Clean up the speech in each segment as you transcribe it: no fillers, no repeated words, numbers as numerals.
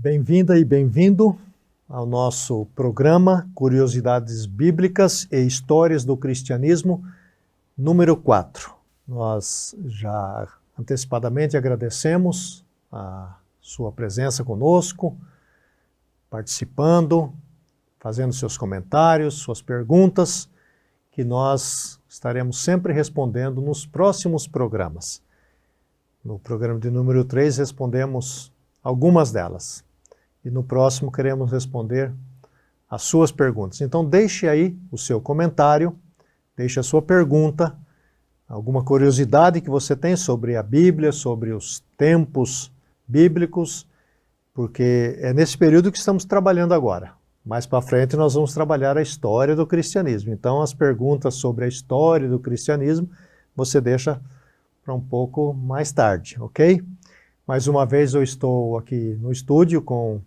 Bem-vinda e bem-vindo ao nosso programa Curiosidades Bíblicas e Histórias do Cristianismo, número 4. Nós já antecipadamente agradecemos a sua presença conosco, participando, fazendo seus comentários, suas perguntas, que nós estaremos sempre respondendo nos próximos programas. No programa de número 3 respondemos algumas delas. E no próximo queremos responder as suas perguntas. Então deixe aí o seu comentário, deixe a sua pergunta, alguma curiosidade que você tem sobre a Bíblia, sobre os tempos bíblicos, porque é nesse período que estamos trabalhando agora. Mais para frente nós vamos trabalhar a história do cristianismo. Então as perguntas sobre a história do cristianismo você deixa para um pouco mais tarde, ok? Mais uma vez eu estou aqui no estúdio com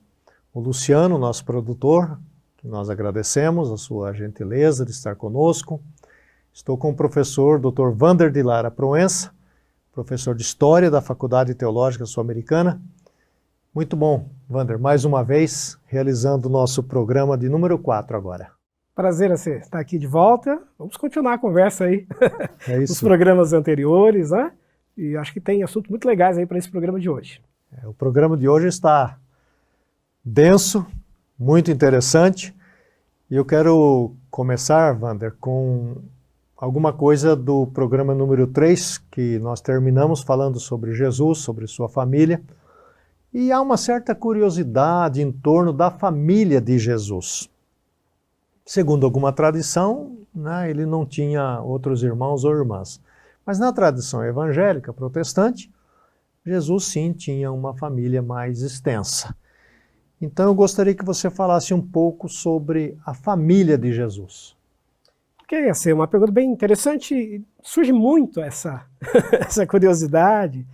o Luciano, nosso produtor, que nós agradecemos a sua gentileza de estar conosco. Estou com o professor Dr. Wander de Lara Proença, professor de História da Faculdade Teológica Sul-Americana. Muito bom, Wander, mais uma vez realizando o nosso programa de número 4 agora. Prazer você estar aqui de volta. Vamos continuar a conversa aí Dos programas anteriores, né? E acho que tem assuntos muito legais aí para esse programa de hoje. O programa de hoje está denso, muito interessante, e eu quero começar, Wander, com alguma coisa do programa número 3, que nós terminamos falando sobre Jesus, sobre sua família, e há uma certa curiosidade em torno da família de Jesus. Segundo alguma tradição, né, ele não tinha outros irmãos ou irmãs, mas na tradição evangélica protestante, Jesus sim tinha uma família mais extensa. Então eu gostaria que você falasse um pouco sobre a família de Jesus. Ok, essa é uma pergunta bem interessante. Surge muito essa curiosidade,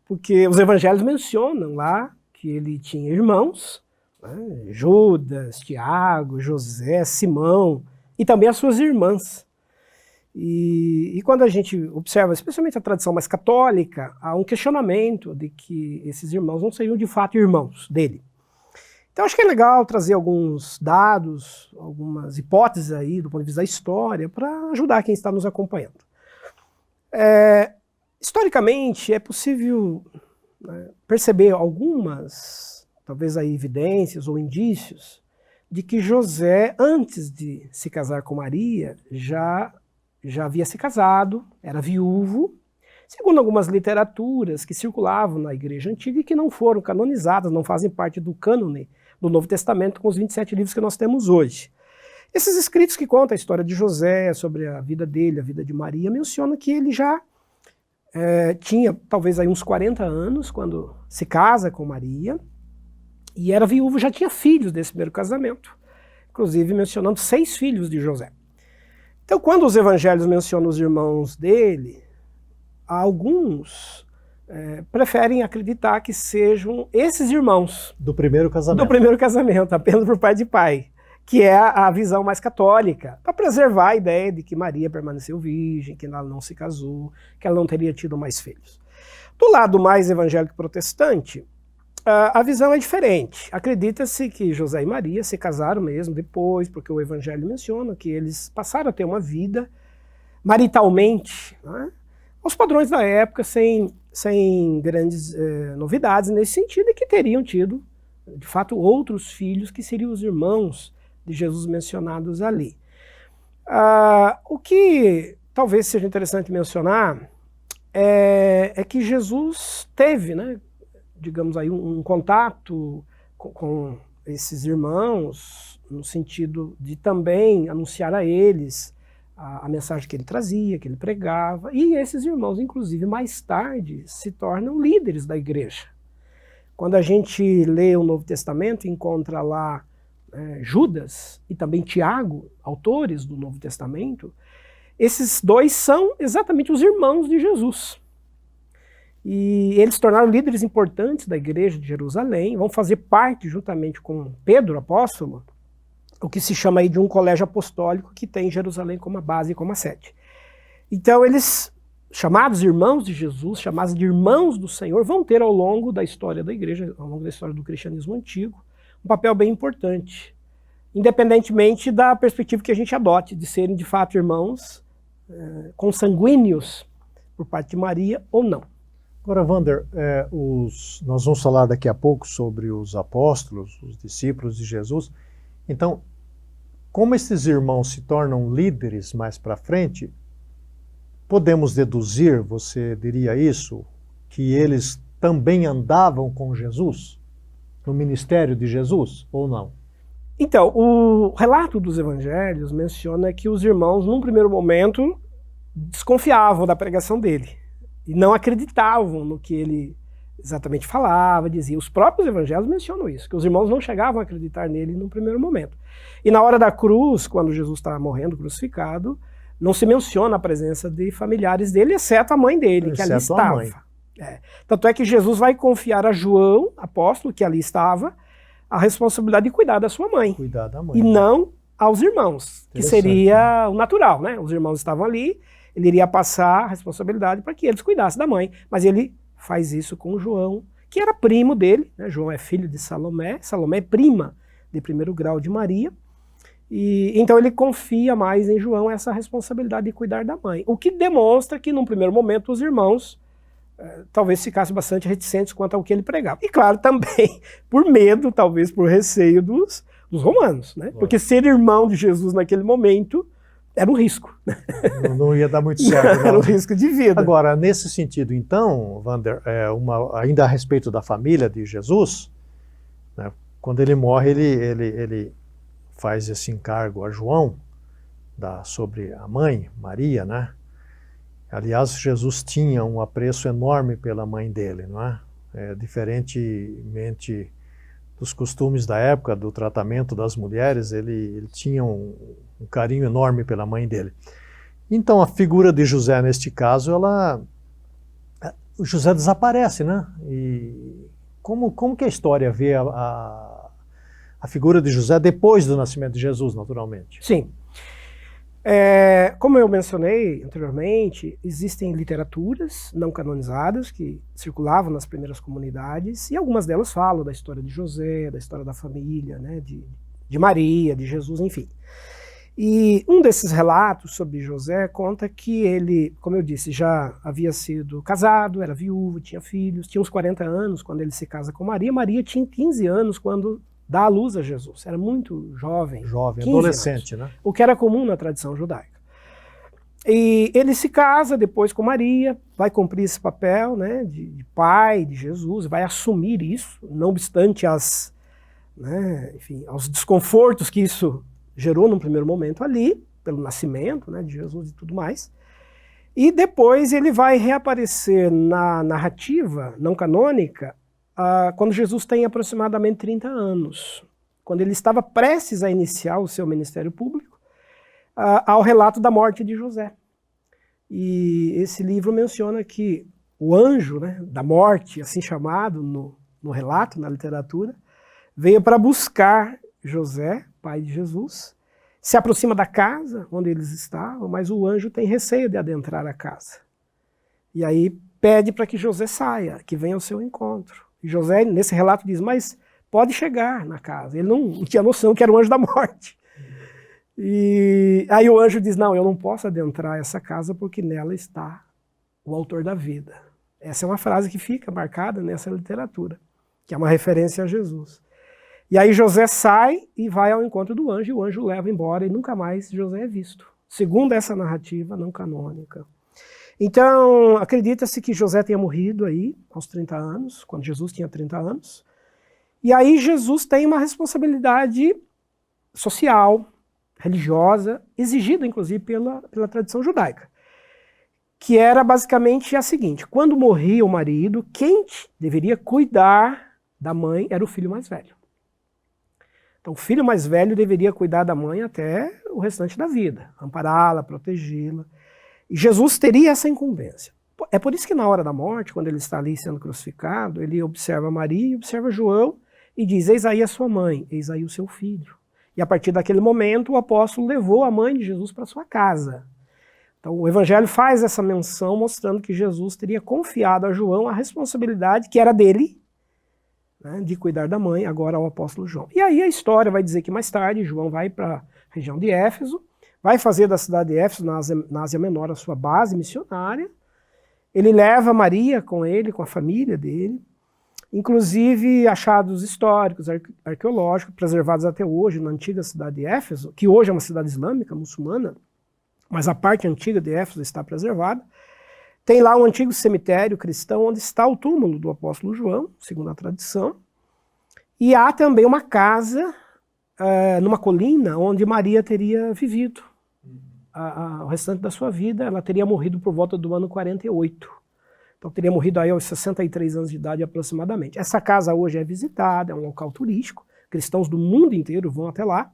porque os evangelhos mencionam lá que ele tinha irmãos, né, Judas, Tiago, José, Simão, e também as suas irmãs. E quando a gente observa, especialmente a tradição mais católica, há um questionamento de que esses irmãos não seriam de fato irmãos dele. Então acho que é legal trazer alguns dados, algumas hipóteses aí do ponto de vista da história para ajudar quem está nos acompanhando. Historicamente é possível, né, perceber algumas, talvez aí evidências ou indícios de que José, antes de se casar com Maria, já havia se casado, era viúvo, segundo algumas literaturas que circulavam na Igreja Antiga e que não foram canonizadas, não fazem parte do cânone do Novo Testamento com os 27 livros que nós temos hoje. Esses escritos que contam a história de José, sobre a vida dele, a vida de Maria, mencionam que ele já tinha talvez aí uns 40 anos quando se casa com Maria, e era viúvo, já tinha filhos desse primeiro casamento, inclusive mencionando 6 filhos de José. Então quando os evangelhos mencionam os irmãos dele, alguns preferem acreditar que sejam esses irmãos. Do primeiro casamento. Do primeiro casamento, apenas por pai de pai, que é a visão mais católica, para preservar a ideia de que Maria permaneceu virgem, que ela não se casou, que ela não teria tido mais filhos. Do lado mais evangélico protestante, a visão é diferente. Acredita-se que José e Maria se casaram mesmo depois, porque o evangelho menciona que eles passaram a ter uma vida maritalmente, né, aos padrões da época, sem grandes novidades nesse sentido, e que teriam tido, de fato, outros filhos que seriam os irmãos de Jesus mencionados ali. O que talvez seja interessante mencionar é que Jesus teve, né, digamos aí, um contato com esses irmãos, no sentido de também anunciar a eles a mensagem que ele trazia, que ele pregava, e esses irmãos, inclusive, mais tarde, se tornam líderes da igreja. Quando a gente lê o Novo Testamento, encontra lá Judas e também Tiago, autores do Novo Testamento, esses dois são exatamente os irmãos de Jesus. E eles se tornaram líderes importantes da igreja de Jerusalém, vão fazer parte, juntamente com Pedro, apóstolo, o que se chama aí de um colégio apostólico que tem Jerusalém como a base e como a sede. Então eles chamados irmãos de Jesus, chamados de irmãos do Senhor, vão ter ao longo da história da igreja, ao longo da história do cristianismo antigo, um papel bem importante, independentemente da perspectiva que a gente adote, de serem de fato irmãos consanguíneos por parte de Maria ou não. Agora, Wander, nós vamos falar daqui a pouco sobre os apóstolos, os discípulos de Jesus. Então, como esses irmãos se tornam líderes mais para frente, podemos deduzir, você diria isso, que eles também andavam com Jesus, no ministério de Jesus, ou não? Então, o relato dos evangelhos menciona que os irmãos, num primeiro momento, desconfiavam da pregação dele e não acreditavam no que ele exatamente falava, dizia. Os próprios evangelhos mencionam isso, que os irmãos não chegavam a acreditar nele no primeiro momento. E na hora da cruz, quando Jesus estava morrendo, crucificado, não se menciona a presença de familiares dele, exceto a mãe dele, que ali estava. Tanto é que Jesus vai confiar a João, apóstolo, que ali estava, a responsabilidade de cuidar da sua mãe. Cuidar da mãe. E não aos irmãos, que seria o natural, né? Os irmãos estavam ali, ele iria passar a responsabilidade para que eles cuidassem da mãe. Mas ele faz isso com João, que era primo dele, né? João é filho de Salomé, Salomé é prima de primeiro grau de Maria. E então ele confia mais em João essa responsabilidade de cuidar da mãe. O que demonstra que, num primeiro momento, os irmãos talvez ficassem bastante reticentes quanto ao que ele pregava. E claro, também por medo, talvez por receio dos romanos, né? Porque ser irmão de Jesus naquele momento era um risco. Não ia dar muito certo. Era um risco de vida. Agora, nesse sentido, então, Wander, ainda a respeito da família de Jesus, né, quando ele morre, ele faz esse encargo a João sobre a mãe, Maria, né? Aliás, Jesus tinha um apreço enorme pela mãe dele, não é? Diferentemente dos costumes da época, do tratamento das mulheres, ele tinha um carinho enorme pela mãe dele. Então, a figura de José, neste caso, o José desaparece, né? E como que a história vê a figura de José depois do nascimento de Jesus, naturalmente? Sim. Como eu mencionei anteriormente, existem literaturas não canonizadas que circulavam nas primeiras comunidades e algumas delas falam da história de José, da história da família, né, de Maria, de Jesus, enfim. E um desses relatos sobre José conta que ele, como eu disse, já havia sido casado, era viúvo, tinha filhos, tinha uns 40 anos quando ele se casa com Maria. Maria tinha 15 anos quando dá à luz a Jesus. Era muito jovem. Jovem, adolescente, anos, né? O que era comum na tradição judaica. E ele se casa depois com Maria, vai cumprir esse papel, né, de pai de Jesus, vai assumir isso, não obstante aos desconfortos que isso gerou num primeiro momento ali, pelo nascimento, né, de Jesus e tudo mais. E depois ele vai reaparecer na narrativa não canônica quando Jesus tem aproximadamente 30 anos, quando ele estava prestes a iniciar o seu ministério público, ao relato da morte de José. E esse livro menciona que o anjo, né, da morte, assim chamado no relato, na literatura, veio para buscar José, pai de Jesus, se aproxima da casa onde eles estavam, mas o anjo tem receio de adentrar a casa. E aí pede para que José saia, que venha ao seu encontro. E José, nesse relato, diz, mas pode chegar na casa. Ele não tinha noção que era o anjo da morte. E aí o anjo diz, não, eu não posso adentrar essa casa porque nela está o autor da vida. Essa é uma frase que fica marcada nessa literatura, que é uma referência a Jesus. E aí José sai e vai ao encontro do anjo, e o anjo o leva embora e nunca mais José é visto, segundo essa narrativa não canônica. Então, acredita-se que José tenha morrido aí aos 30 anos, quando Jesus tinha 30 anos. E aí Jesus tem uma responsabilidade social, religiosa, exigida inclusive pela tradição judaica, que era basicamente a seguinte: quando morria o marido, quem deveria cuidar da mãe era o filho mais velho. Então o filho mais velho deveria cuidar da mãe até o restante da vida, ampará-la, protegê-la. E Jesus teria essa incumbência. É por isso que na hora da morte, quando ele está ali sendo crucificado, ele observa Maria e observa João e diz, eis aí a sua mãe, eis aí o seu filho. E a partir daquele momento o apóstolo levou a mãe de Jesus para sua casa. Então Então o Evangelho faz essa menção mostrando que Jesus teria confiado a João a responsabilidade que era dele, né, de cuidar da mãe, agora ao apóstolo João. E aí a história vai dizer que mais tarde João vai para a região de Éfeso, vai fazer da cidade de Éfeso, na Ásia Menor, a sua base missionária. Ele leva Maria com ele, com a família dele, inclusive achados históricos, arqueológicos, preservados até hoje na antiga cidade de Éfeso, que hoje é uma cidade islâmica, muçulmana, mas a parte antiga de Éfeso está preservada. Tem lá um antigo cemitério cristão onde está o túmulo do apóstolo João, segundo a tradição. E há também uma casa numa colina onde Maria teria vivido o restante da sua vida. Ela teria morrido por volta do ano 48. Então teria morrido aí aos 63 anos de idade aproximadamente. Essa casa hoje é visitada, é um local turístico, cristãos do mundo inteiro vão até lá,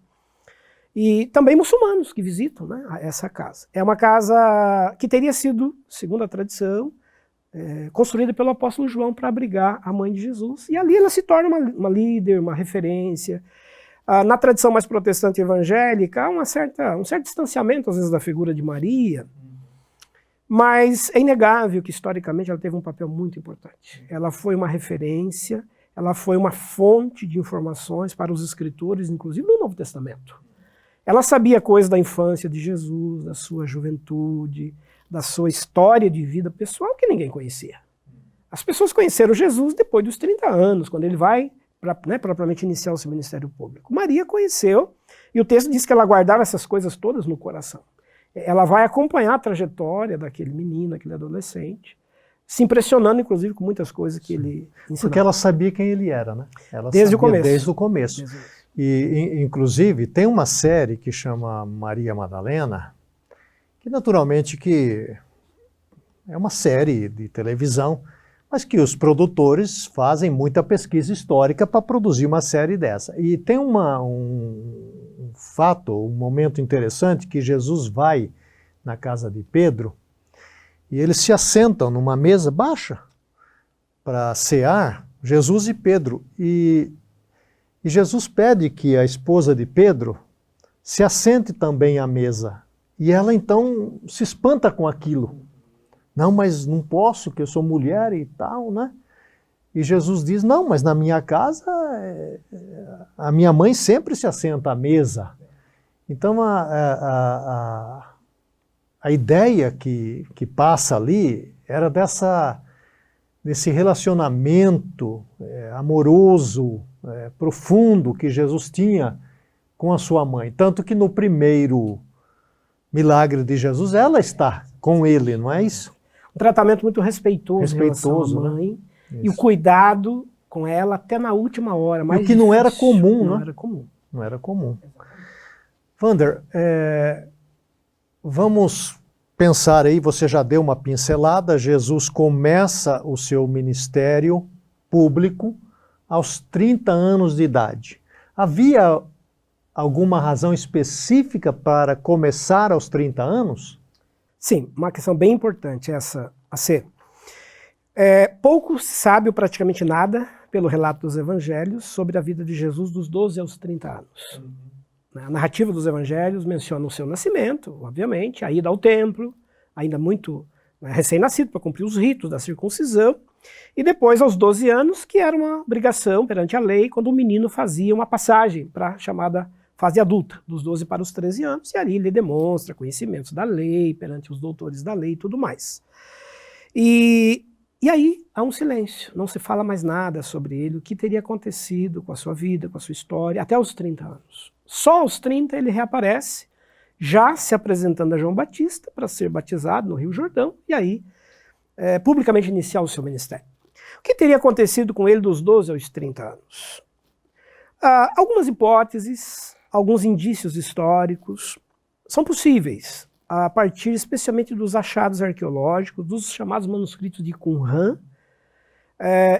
e também muçulmanos que visitam, né, essa casa. É uma casa que teria sido, segundo a tradição, construída pelo apóstolo João para abrigar a mãe de Jesus, e ali ela se torna uma líder, uma referência. Na tradição mais protestante evangélica, há um certo distanciamento, às vezes, da figura de Maria, mas é inegável que, historicamente, ela teve um papel muito importante. Ela foi uma referência, ela foi uma fonte de informações para os escritores, inclusive no Novo Testamento. Ela sabia coisas da infância de Jesus, da sua juventude, da sua história de vida pessoal que ninguém conhecia. As pessoas conheceram Jesus depois dos 30 anos, quando ele vai propriamente iniciar o seu ministério público. Maria conheceu, e o texto diz que ela guardava essas coisas todas no coração. Ela vai acompanhar a trajetória daquele menino, aquele adolescente, se impressionando, inclusive, com muitas coisas que ele ensinava. Porque ela sabia quem ele era, né? Ela Desde o começo. Desde o começo. E, inclusive, tem uma série que chama Maria Madalena, que naturalmente que é uma série de televisão, mas que os produtores fazem muita pesquisa histórica para produzir uma série dessa. E tem um fato, um momento interessante, que Jesus vai na casa de Pedro e eles se assentam numa mesa baixa para cear, Jesus e Pedro. E Jesus pede que a esposa de Pedro se assente também à mesa. E ela então se espanta com aquilo. Não, mas não posso, que eu sou mulher e tal, né? E Jesus diz, não, mas na minha casa a minha mãe sempre se assenta à mesa. Então a ideia que passa ali era desse relacionamento amoroso, profundo que Jesus tinha com a sua mãe. Tanto que no primeiro milagre de Jesus ela está com ele, não é isso? Um tratamento muito respeitoso em relação à mãe, né? E o cuidado com ela até na última hora. O que não era comum, né? Não era comum. Não era comum. Wander, vamos pensar aí, você já deu uma pincelada, Jesus começa o seu ministério público aos 30 anos de idade. Havia alguma razão específica para começar aos 30 anos? Sim, uma questão bem importante essa a ser. Pouco se sabe, ou praticamente nada, pelo relato dos evangelhos, sobre a vida de Jesus dos 12 aos 30 anos. A narrativa dos evangelhos menciona o seu nascimento, obviamente, a ida ao templo, ainda muito recém-nascido para cumprir os ritos da circuncisão, e depois aos 12 anos, que era uma obrigação perante a lei, quando o menino fazia uma passagem para a chamada fase adulta, dos 12 para os 13 anos, e ali ele demonstra conhecimentos da lei, perante os doutores da lei e tudo mais. E aí há um silêncio, não se fala mais nada sobre ele, o que teria acontecido com a sua vida, com a sua história, até os 30 anos. Só aos 30 ele reaparece, já se apresentando a João Batista para ser batizado no Rio Jordão, e aí publicamente iniciar o seu ministério. O que teria acontecido com ele dos 12 aos 30 anos? Algumas hipóteses, alguns indícios históricos são possíveis, a partir especialmente dos achados arqueológicos, dos chamados manuscritos de Qumran,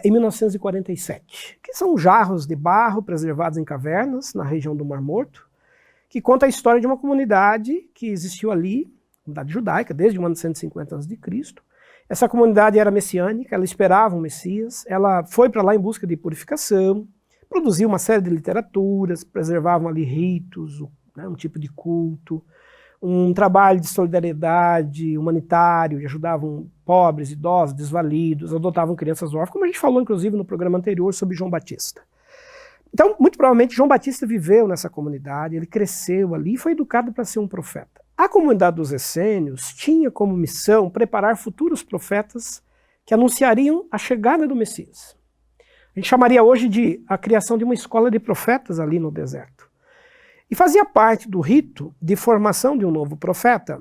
em 1947, que são jarros de barro preservados em cavernas, na região do Mar Morto, que conta a história de uma comunidade que existiu ali, comunidade judaica, desde o ano 150 a.C. Essa comunidade era messiânica, ela esperava um Messias, ela foi para lá em busca de purificação, produziu uma série de literaturas, preservavam ali ritos, um tipo de culto, um trabalho de solidariedade humanitário, e ajudavam pobres, idosos, desvalidos, adotavam crianças órfãs, como a gente falou, inclusive, no programa anterior sobre João Batista. Então, muito provavelmente, João Batista viveu nessa comunidade, ele cresceu ali e foi educado para ser um profeta. A comunidade dos essênios tinha como missão preparar futuros profetas que anunciariam a chegada do Messias. A gente chamaria hoje de a criação de uma escola de profetas ali no deserto. E fazia parte do rito de formação de um novo profeta,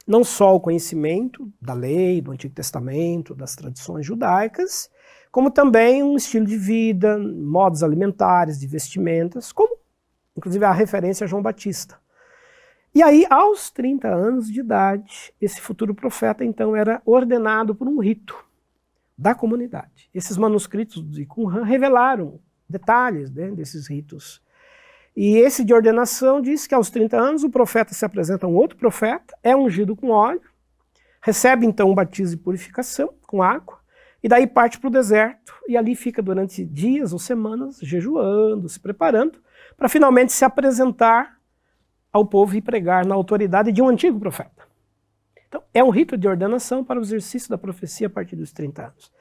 não só o conhecimento da lei, do Antigo Testamento, das tradições judaicas, como também um estilo de vida, modos alimentares, de vestimentas, como inclusive a referência a João Batista. E aí, aos 30 anos de idade, esse futuro profeta então era ordenado por um rito da comunidade. Esses manuscritos de Qumran revelaram detalhes, né, desses ritos. E esse de ordenação diz que aos 30 anos o profeta se apresenta a um outro profeta, é ungido com óleo, recebe então um batismo de purificação com água, e daí parte para o deserto, e ali fica durante dias ou semanas, jejuando, se preparando, para finalmente se apresentar ao povo e pregar na autoridade de um antigo profeta. Então, é um rito de ordenação para o exercício da profecia a partir dos 30 anos.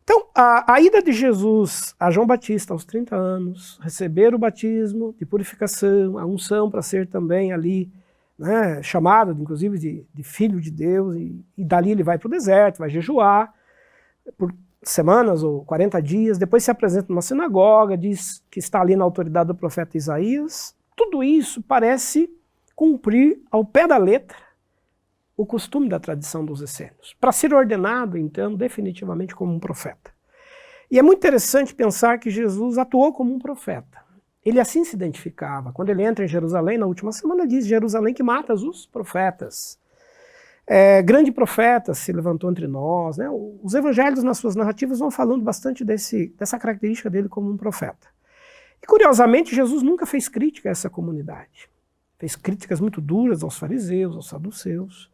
Então, a ida de Jesus a João Batista aos 30 anos, receber o batismo de purificação, a unção para ser também ali, né, chamado, inclusive, de filho de Deus, e dali ele vai para o deserto, vai jejuar por semanas ou 40 dias, depois se apresenta numa sinagoga, diz que está ali na autoridade do profeta Isaías. Tudo isso parece cumprir ao pé da letra o costume da tradição dos essênios, para ser ordenado, então, definitivamente como um profeta. E é muito interessante pensar que Jesus atuou como um profeta. Ele assim se identificava. Quando ele entra em Jerusalém, na última semana, diz Jerusalém que mata os profetas. Grande profeta se levantou entre nós, né? Os evangelhos, nas suas narrativas, vão falando bastante dessa característica dele como um profeta. E, curiosamente, Jesus nunca fez crítica a essa comunidade. Fez críticas muito duras aos fariseus, aos saduceus.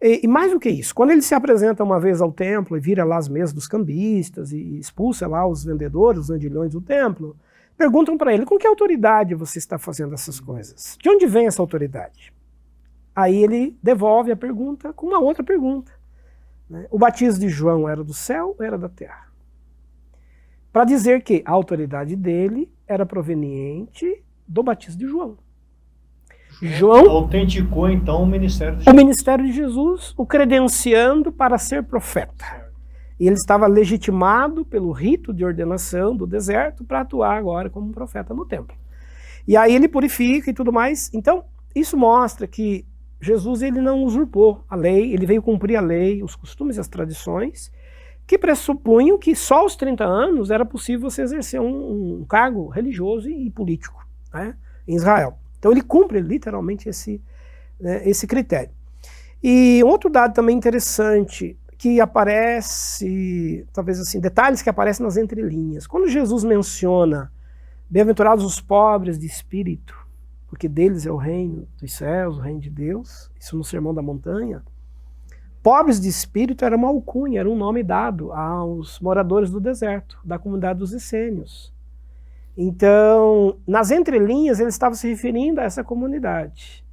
E mais do que isso, quando ele se apresenta uma vez ao templo e vira lá as mesas dos cambistas e expulsa lá os vendedores, os vendilhões do templo, perguntam para ele, com que autoridade você está fazendo essas coisas? De onde vem essa autoridade? Aí ele devolve a pergunta com uma outra pergunta, né? O batismo de João era do céu ou era da terra? Para dizer que a autoridade dele era proveniente do batismo de João. João autenticou então o ministério de Jesus. O ministério de Jesus, o credenciando para ser profeta. E ele estava legitimado pelo rito de ordenação do deserto para atuar agora como um profeta no templo. E aí ele purifica e tudo mais. Então, isso mostra que Jesus ele não usurpou a lei, ele veio cumprir a lei, os costumes e as tradições, que pressupunham que só aos 30 anos era possível você exercer um cargo religioso e político, né, em Israel. Então ele cumpre literalmente esse critério. E um outro dado também interessante, que aparece, talvez assim, detalhes que aparecem nas entrelinhas. Quando Jesus menciona, bem-aventurados os pobres de espírito, porque deles é o reino dos céus, o reino de Deus, isso no Sermão da Montanha, pobres de espírito era uma alcunha, era um nome dado aos moradores do deserto, da comunidade dos essênios. Então, nas entrelinhas, ele estava se referindo a essa comunidade.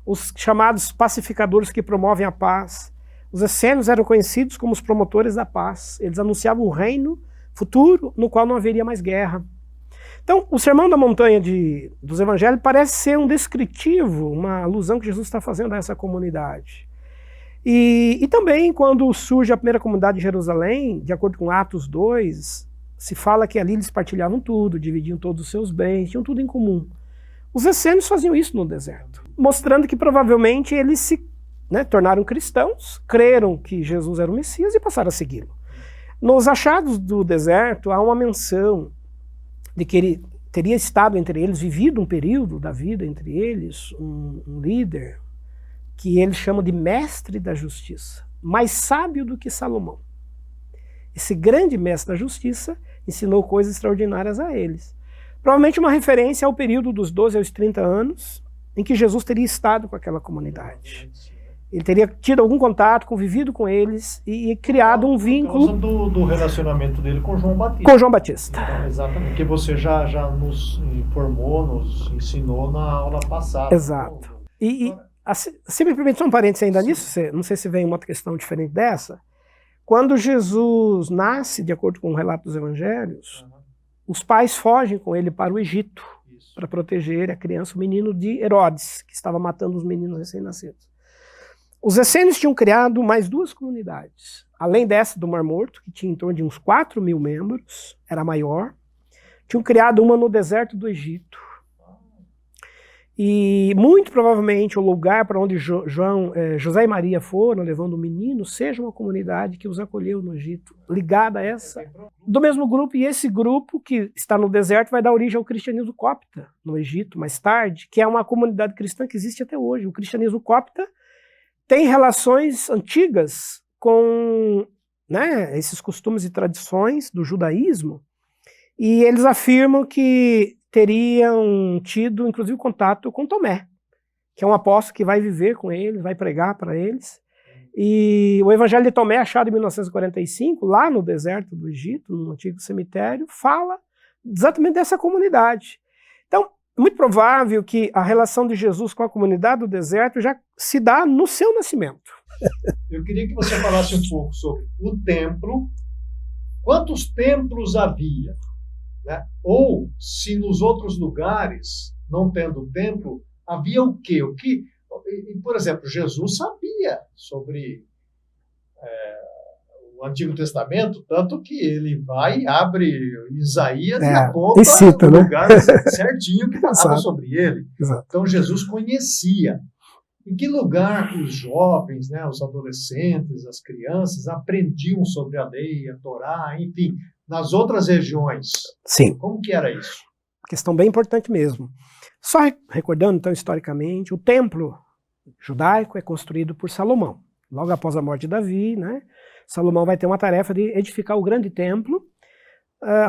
Os chamados pacificadores que promovem a paz. Os essênios eram conhecidos como os promotores da paz. Eles anunciavam um reino futuro no qual não haveria mais guerra. Então, o Sermão da Montanha dos Evangelhos parece ser um descritivo, uma alusão que Jesus está fazendo a essa comunidade. E também, quando surge a primeira comunidade de Jerusalém, de acordo com Atos 2, se fala que ali eles partilhavam tudo, dividiam todos os seus bens, tinham tudo em comum. Os essênios faziam isso no deserto, mostrando que provavelmente eles se tornaram cristãos, creram que Jesus era o Messias e passaram a segui-lo. Nos achados do deserto há uma menção de que ele teria estado entre eles, vivido um período da vida entre eles, um líder que ele chama de mestre da justiça, mais sábio do que Salomão. Esse grande mestre da justiça ensinou coisas extraordinárias a eles. Provavelmente uma referência ao período dos 12 aos 30 anos, em que Jesus teria estado com aquela comunidade. Ele teria tido algum contato, convivido com eles e criado um vínculo... Por causa do relacionamento dele com João Batista. Com João Batista. Então, exatamente, que você já nos informou, nos ensinou na aula passada. Exato. E se me permite só um parênteses ainda nisso, não sei se vem uma outra questão diferente dessa. Quando Jesus nasce, de acordo com o relato dos evangelhos, os pais fogem com ele para o Egito, para proteger a criança, o menino de Herodes, que estava matando os meninos recém-nascidos. Os essênios tinham criado mais 2 comunidades, além dessa do Mar Morto, que tinha em torno de uns 4.000 membros, era maior. Tinham criado uma no deserto do Egito. E muito provavelmente o lugar para onde José e Maria foram, levando o menino, seja uma comunidade que os acolheu no Egito, ligada a essa, do mesmo grupo, e esse grupo que está no deserto vai dar origem ao cristianismo copta, no Egito, mais tarde, que é uma comunidade cristã que existe até hoje. O cristianismo copta tem relações antigas com, né, esses costumes e tradições do judaísmo, e eles afirmam que teriam tido, inclusive, contato com Tomé, que é um apóstolo que vai viver com eles, vai pregar para eles. E o Evangelho de Tomé, achado em 1945, lá no deserto do Egito, no antigo cemitério, fala exatamente dessa comunidade. Então, é muito provável que a relação de Jesus com a comunidade do deserto já se dá no seu nascimento. Eu queria que você falasse um pouco sobre o templo, quantos templos havia? Né? Ou se nos outros lugares, não tendo templo, havia o quê? Por exemplo, Jesus sabia sobre o Antigo Testamento, tanto que ele vai, abre Isaías e aponta cita, o lugar certinho que falava sobre ele. Exato. Então Jesus conhecia. Em que lugar os jovens, né, os adolescentes, as crianças aprendiam sobre a lei, a Torá, enfim, nas outras regiões? Sim. Como que era isso? Questão bem importante mesmo. Só recordando, então, historicamente, o templo judaico é construído por Salomão. Logo após a morte de Davi, né, Salomão vai ter uma tarefa de edificar o grande templo,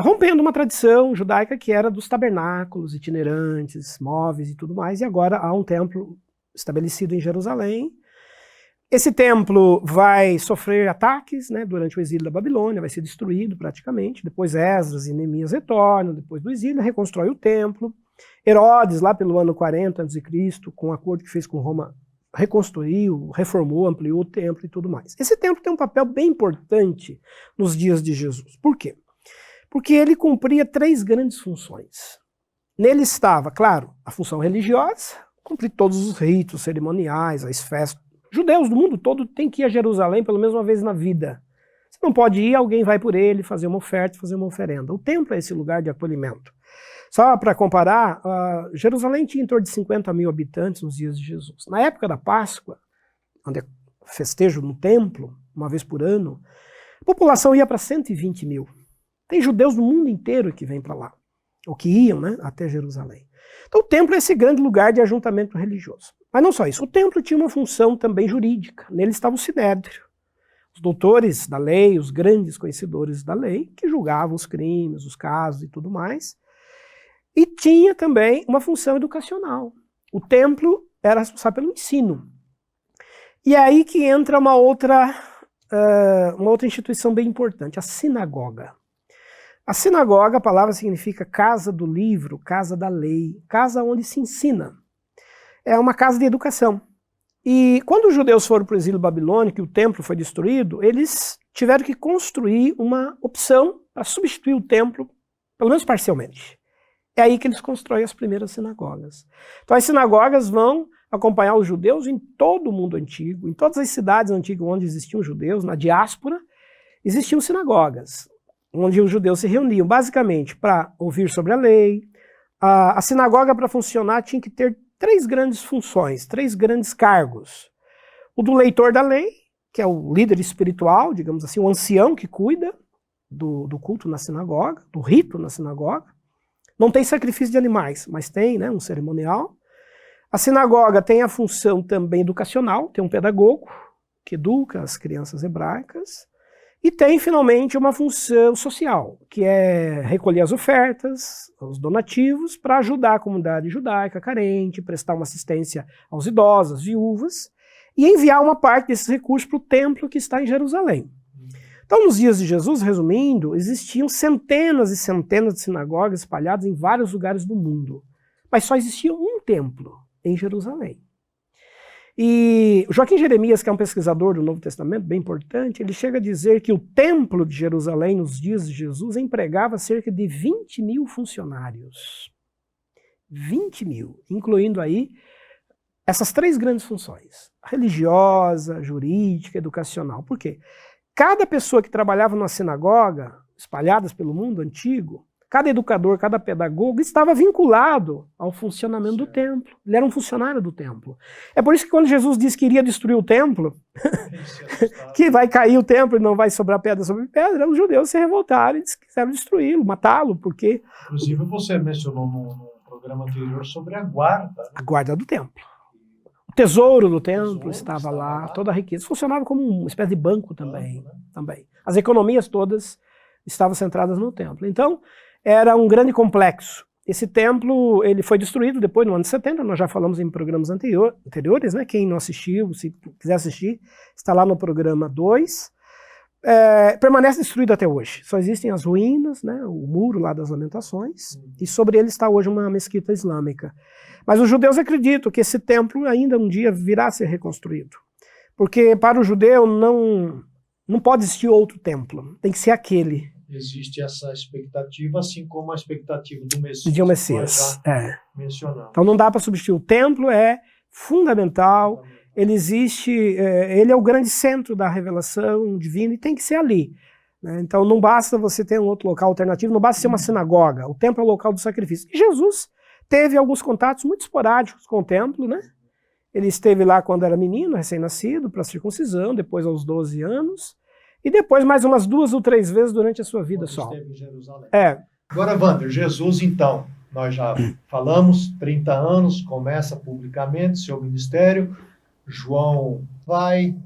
rompendo uma tradição judaica que era dos tabernáculos itinerantes, móveis e tudo mais, e agora há um templo estabelecido em Jerusalém. Esse templo vai sofrer ataques, né, durante o exílio da Babilônia, vai ser destruído praticamente. Depois Esdras e Neemias retornam, depois do exílio, reconstrói o templo. Herodes, lá pelo ano 40 a.C., com o acordo que fez com Roma, reconstruiu, reformou, ampliou o templo e tudo mais. Esse templo tem um papel bem importante nos dias de Jesus. Por quê? Porque ele cumpria 3 grandes funções. Nele estava, claro, a função religiosa, cumprir todos os ritos cerimoniais, as festas. Judeus do mundo todo têm que ir a Jerusalém pelo menos uma vez na vida. Se não pode ir, alguém vai por ele fazer uma oferta, fazer uma oferenda. O templo é esse lugar de acolhimento. Só para comparar, Jerusalém tinha em torno de 50.000 habitantes nos dias de Jesus. Na época da Páscoa, onde é festejo no templo, uma vez por ano, a população ia para 120.000. Tem judeus do mundo inteiro que vêm para lá, ou que iam, né, até Jerusalém. Então o templo é esse grande lugar de ajuntamento religioso. Mas não só isso, o templo tinha uma função também jurídica. Nele estava o sinédrio. Os doutores da lei, os grandes conhecedores da lei, que julgavam os crimes, os casos e tudo mais. E tinha também uma função educacional. O templo era responsável pelo ensino. E é aí que entra uma outra instituição bem importante, a sinagoga. A sinagoga, a palavra significa casa do livro, casa da lei, casa onde se ensina. É uma casa de educação. E quando os judeus foram para o exílio babilônico e o templo foi destruído, eles tiveram que construir uma opção para substituir o templo, pelo menos parcialmente. É aí que eles constroem as primeiras sinagogas. Então as sinagogas vão acompanhar os judeus em todo o mundo antigo, em todas as cidades antigas onde existiam judeus, na diáspora, existiam sinagogas, onde os judeus se reuniam basicamente para ouvir sobre a lei. A sinagoga, para funcionar, tinha que ter 3 grandes funções, 3 grandes cargos. O do leitor da lei, que é o líder espiritual, digamos assim, o ancião que cuida do culto na sinagoga, do rito na sinagoga. Não tem sacrifício de animais, mas tem, né, um cerimonial. A sinagoga tem a função também educacional, tem um pedagogo que educa as crianças hebraicas. E tem, finalmente, uma função social, que é recolher as ofertas, os donativos, para ajudar a comunidade judaica carente, prestar uma assistência aos idosos, viúvas, e enviar uma parte desses recursos para o templo que está em Jerusalém. Então, nos dias de Jesus, resumindo, existiam centenas e centenas de sinagogas espalhadas em vários lugares do mundo. Mas só existia um templo em Jerusalém. E Joaquim Jeremias, que é um pesquisador do Novo Testamento, bem importante, ele chega a dizer que o templo de Jerusalém, nos dias de Jesus, empregava cerca de 20 mil funcionários. 20 mil, incluindo aí essas 3 grandes funções: religiosa, jurídica, educacional. Por quê? Cada pessoa que trabalhava numa sinagoga, espalhadas pelo mundo antigo, cada educador, cada pedagogo estava vinculado ao funcionamento do templo. Ele era um funcionário do templo. É por isso que quando Jesus disse que iria destruir o templo, que vai cair o templo e não vai sobrar pedra sobre pedra, os judeus se revoltaram e quiseram destruí-lo, matá-lo, porque... Inclusive você mencionou no programa anterior sobre a guarda. Né? A guarda do templo. O tesouro do templo estava lá, toda a riqueza. Funcionava como uma espécie de banco também. As economias todas estavam centradas no templo. Então, era um grande complexo. Esse templo ele foi destruído depois, no ano de 70, nós já falamos em programas anteriores, né? Quem não assistiu, se quiser assistir, está lá no programa 2. Permanece destruído até hoje. Só existem as ruínas, né? O muro lá das Lamentações, e sobre ele está hoje uma mesquita islâmica. Mas os judeus acreditam que esse templo ainda um dia virá a ser reconstruído. Porque para o judeu não pode existir outro templo, tem que ser aquele. Existe essa expectativa, assim como a expectativa do Messias. De um Messias, mencionamos. Então não dá para substituir. O templo é fundamental, ele existe, ele é o grande centro da revelação divina e tem que ser ali. Né? Então não basta você ter um outro local alternativo, não basta ser uma sinagoga, o templo é o local do sacrifício. E Jesus teve alguns contatos muito esporádicos com o templo, né? Ele esteve lá quando era menino, recém-nascido, para a circuncisão, depois aos 12 anos, e depois mais umas 2 ou 3 vezes durante a sua vida quando só. Esteve em Jerusalém. Agora, Wander, Jesus então, nós já falamos, 30 anos, começa publicamente seu ministério, João vai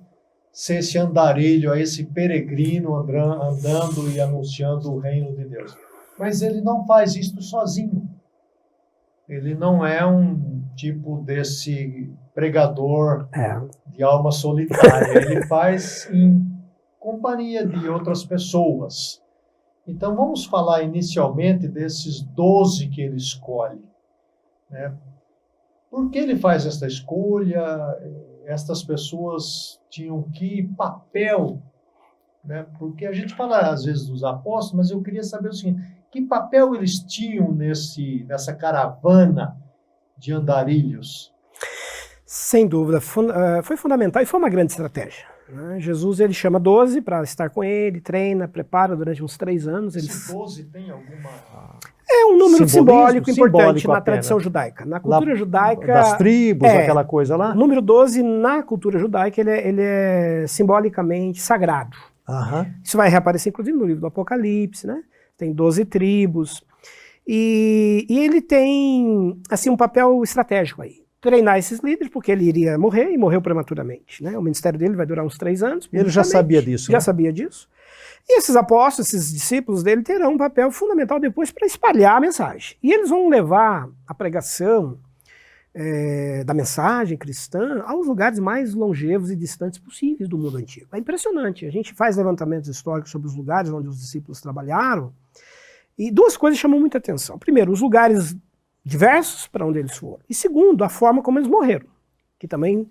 ser esse andarilho, esse peregrino andando e anunciando o reino de Deus. Mas ele não faz isso sozinho. Ele não é um tipo desse pregador de alma solitária. Ele faz em companhia de outras pessoas. Então vamos falar inicialmente desses 12 que ele escolhe. Né? Por que ele faz esta escolha? Estas pessoas tinham que papel? Né? Porque a gente fala às vezes dos apóstolos, mas eu queria saber o seguinte: que papel eles tinham nessa caravana de andarilhos? Sem dúvida, foi fundamental e foi uma grande estratégia. Né? Jesus ele chama 12 para estar com ele, treina, prepara durante uns 3 anos. Esse 12 tem alguma... É um número simbólico importante na apenas. Tradição judaica. Na cultura judaica... Das tribos, aquela coisa lá? O número 12, na cultura judaica, ele é simbolicamente sagrado. Isso vai reaparecer, inclusive, no livro do Apocalipse, né? Tem 12 tribos. E ele tem, assim, um papel estratégico aí. Treinar esses líderes, porque ele iria morrer, e morreu prematuramente. Né? O ministério dele vai durar uns 3 anos. Ele já sabia disso. Já sabia disso. E esses apóstolos, esses discípulos dele, terão um papel fundamental depois para espalhar a mensagem. E eles vão levar a pregação da mensagem cristã aos lugares mais longevos e distantes possíveis do mundo antigo. É impressionante. A gente faz levantamentos históricos sobre os lugares onde os discípulos trabalharam, e 2 coisas chamam muita atenção. Primeiro, os lugares diversos para onde eles foram. E segundo, a forma como eles morreram, que também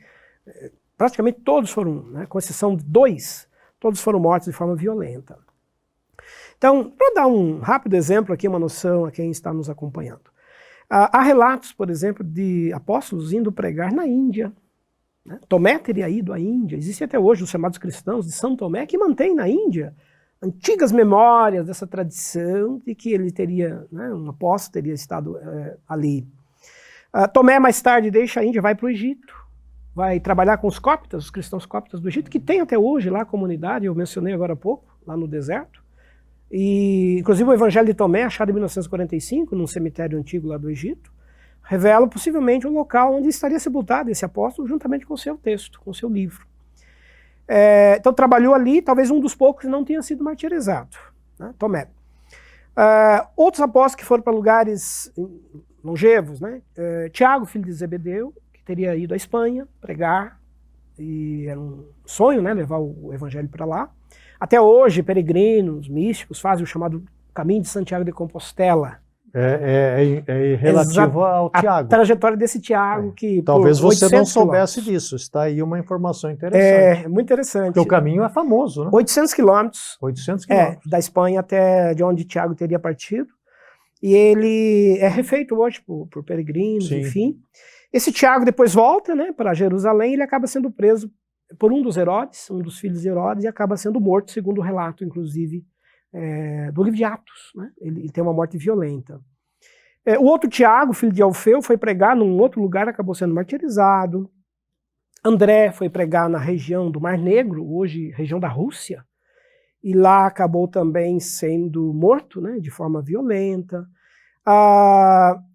praticamente todos foram, né, com exceção de 2, todos foram mortos de forma violenta. Então, para dar um rápido exemplo aqui, uma noção a quem está nos acompanhando. Há relatos, por exemplo, de apóstolos indo pregar na Índia. Né? Tomé teria ido à Índia. Existem até hoje os chamados cristãos de São Tomé, que mantém na Índia antigas memórias dessa tradição de que ele teria, né, um apóstolo teria estado ali. Tomé mais tarde deixa a Índia, vai para o Egito, vai trabalhar com os cóptas, os cristãos cóptas do Egito, que tem até hoje lá a comunidade, eu mencionei agora há pouco, lá no deserto. E, inclusive, o Evangelho de Tomé, achado em 1945, num cemitério antigo lá do Egito, revela possivelmente o local onde estaria sepultado esse apóstolo, juntamente com o seu texto, com o seu livro. Então, trabalhou ali, talvez um dos poucos que não tenha sido martirizado, né? Tomé. Outros apóstolos que foram para lugares longevos, né? Tiago, filho de Zebedeu, que teria ido à Espanha pregar, e era um sonho, né, levar o Evangelho para lá. Até hoje, peregrinos, místicos, fazem o chamado Caminho de Santiago de Compostela. É relativo ao A Tiago. trajetória desse Tiago que Talvez por você não 800 soubesse quilômetros. disso. Está aí uma informação interessante. É muito interessante. Porque o caminho é famoso, né? 800 quilômetros 800 quilômetros. da Espanha até de onde Tiago teria partido. E ele é refeito hoje por peregrinos, Sim. enfim. Esse Tiago depois volta, né, para Jerusalém, ele acaba sendo preso por um dos Herodes, um dos filhos de Herodes, e acaba sendo morto, segundo o relato, inclusive, do livro de Atos. Né? Ele tem uma morte violenta. O outro Tiago, filho de Alfeu, foi pregar num outro lugar, acabou sendo martirizado. André foi pregar na região do Mar Negro, hoje região da Rússia, e lá acabou também sendo morto, né, de forma violenta.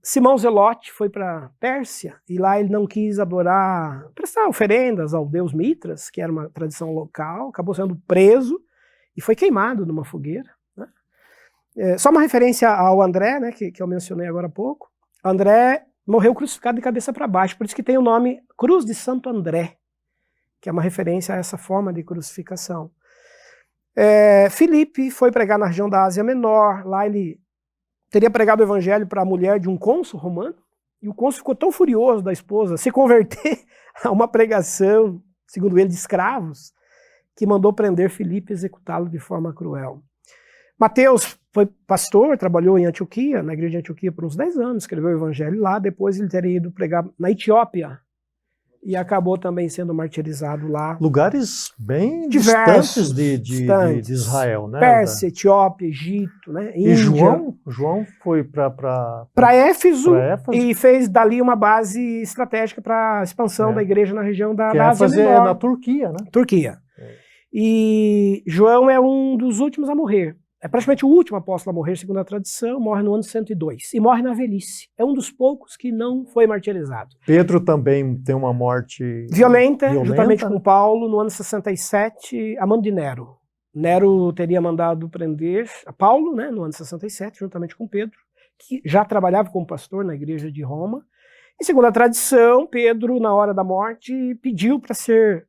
Simão Zelote foi para Pérsia, e lá ele não quis prestar oferendas ao deus Mitras, que era uma tradição local, acabou sendo preso e foi queimado numa fogueira. Né? Só uma referência ao André, né, que eu mencionei agora há pouco. André morreu crucificado de cabeça para baixo, por isso que tem o nome Cruz de Santo André, que é uma referência a essa forma de crucificação. Filipe foi pregar na região da Ásia Menor, lá ele teria pregado o evangelho para a mulher de um cônsul romano, e o cônsul ficou tão furioso da esposa se converter a uma pregação, segundo ele, de escravos, que mandou prender Filipe e executá-lo de forma cruel. Mateus foi pastor, trabalhou em Antioquia, na igreja de Antioquia por uns 10 anos, escreveu o evangelho lá, depois ele teria ido pregar na Etiópia, e acabou também sendo martirizado lá. Lugares bem Diversos, distantes de Israel, né? Pérsia, Etiópia, Egito, né? Índia. E João foi para Éfeso e fez dali uma base estratégica para a expansão da igreja na região da Ásia Menor. Na Turquia, né? Turquia. E João é um dos últimos a morrer. É praticamente o último apóstolo a morrer, segundo a tradição, morre no ano 102. E morre na velhice. É um dos poucos que não foi martirizado. Pedro também tem uma morte violenta, juntamente com Paulo, no ano 67, a mando de Nero. Nero teria mandado prender a Paulo, né, no ano 67, juntamente com Pedro, que já trabalhava como pastor na igreja de Roma. E segundo a tradição, Pedro, na hora da morte, pediu para ser...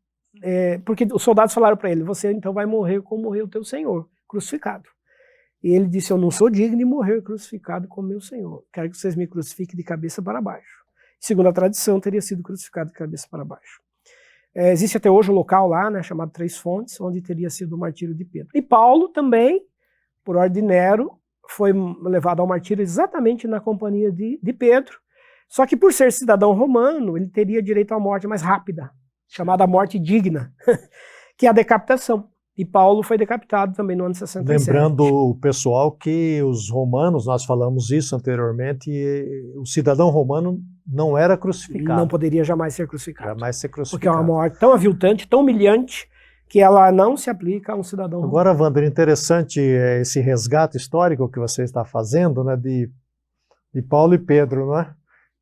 porque os soldados falaram para ele, você então vai morrer como morreu o teu Senhor, crucificado. E ele disse, eu não sou digno de morrer crucificado como meu Senhor. Quero que vocês me crucifiquem de cabeça para baixo. Segundo a tradição, teria sido crucificado de cabeça para baixo. Existe até hoje um local lá, né, chamado Três Fontes, onde teria sido o martírio de Pedro. E Paulo também, por ordem de Nero, foi levado ao martírio exatamente na companhia de Pedro. Só que por ser cidadão romano, ele teria direito à morte mais rápida, chamada morte digna, que é a decapitação. E Paulo foi decapitado também no ano 67. Lembrando o pessoal que os romanos, nós falamos isso anteriormente, o cidadão romano não era crucificado. Não poderia jamais ser crucificado. Jamais ser crucificado. Porque é uma morte tão aviltante, tão humilhante, que ela não se aplica a um cidadão romano. Agora, Wander, interessante esse resgate histórico que você está fazendo, né, de Paulo e Pedro, né,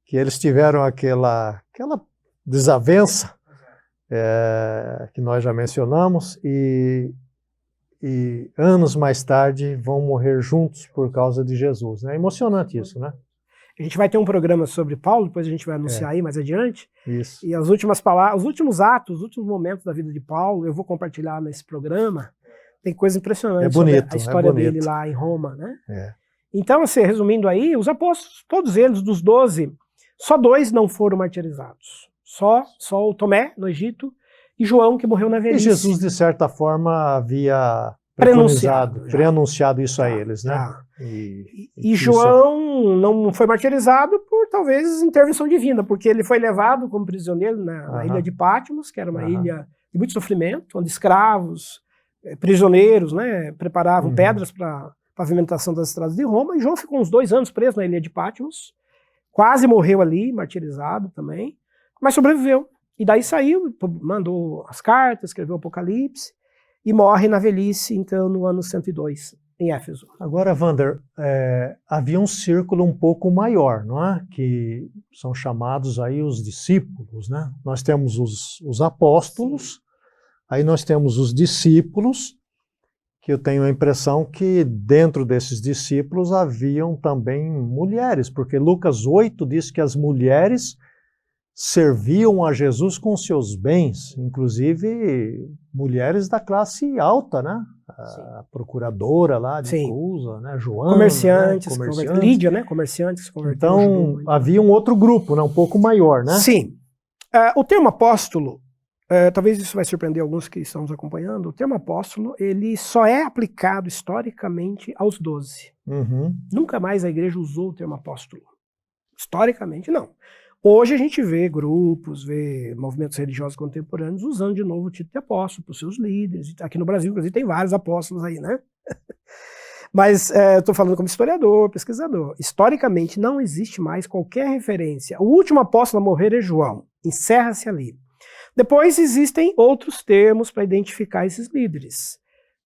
que eles tiveram aquela desavença, que nós já mencionamos, e anos mais tarde vão morrer juntos por causa de Jesus. É emocionante isso, né? A gente vai ter um programa sobre Paulo, depois a gente vai anunciar aí mais adiante. Isso. E as últimas palavras, os últimos atos, os últimos momentos da vida de Paulo, eu vou compartilhar nesse programa. Tem coisa impressionante sobre a história dele lá em Roma, né? Então, assim, resumindo aí, os apóstolos, todos eles, dos 12, só 2 não foram martirizados. Só o Tomé, no Egito, e João, que morreu na velhice. E Jesus, de certa forma, havia preanunciado isso a eles, né? E João não foi martirizado por, talvez, intervenção divina, porque ele foi levado como prisioneiro na ilha de Patmos, que era uma ilha de muito sofrimento, onde escravos, prisioneiros, né, preparavam pedras para pavimentação das estradas de Roma, e João ficou uns 2 anos preso na ilha de Patmos, quase morreu ali, martirizado também, mas sobreviveu. E daí saiu, mandou as cartas, escreveu o Apocalipse, e morre na velhice, então, no ano 102, em Éfeso. Agora, Wander, havia um círculo um pouco maior, não é? Que são chamados aí os discípulos, né? Nós temos os apóstolos, aí nós temos os discípulos, que eu tenho a impressão que dentro desses discípulos haviam também mulheres, porque Lucas 8 diz que as mulheres serviam a Jesus com seus bens, inclusive mulheres da classe alta, né? A procuradora lá de Susa, né? Joana, comerciantes, né? Lídia, né? Comerciantes. Então, havia um outro grupo, né? Um pouco maior, né? Sim. O termo apóstolo, talvez isso vai surpreender alguns que estão nos acompanhando, o termo apóstolo, ele só é aplicado historicamente aos 12. Uhum. Nunca mais a igreja usou o termo apóstolo. Historicamente, não. Hoje a gente vê grupos, vê movimentos religiosos contemporâneos usando de novo o título de apóstolo para os seus líderes. Aqui no Brasil, inclusive, tem vários apóstolos aí, né? Mas eu estou falando como historiador, pesquisador. Historicamente, não existe mais qualquer referência. O último apóstolo a morrer é João. Encerra-se ali. Depois existem outros termos para identificar esses líderes.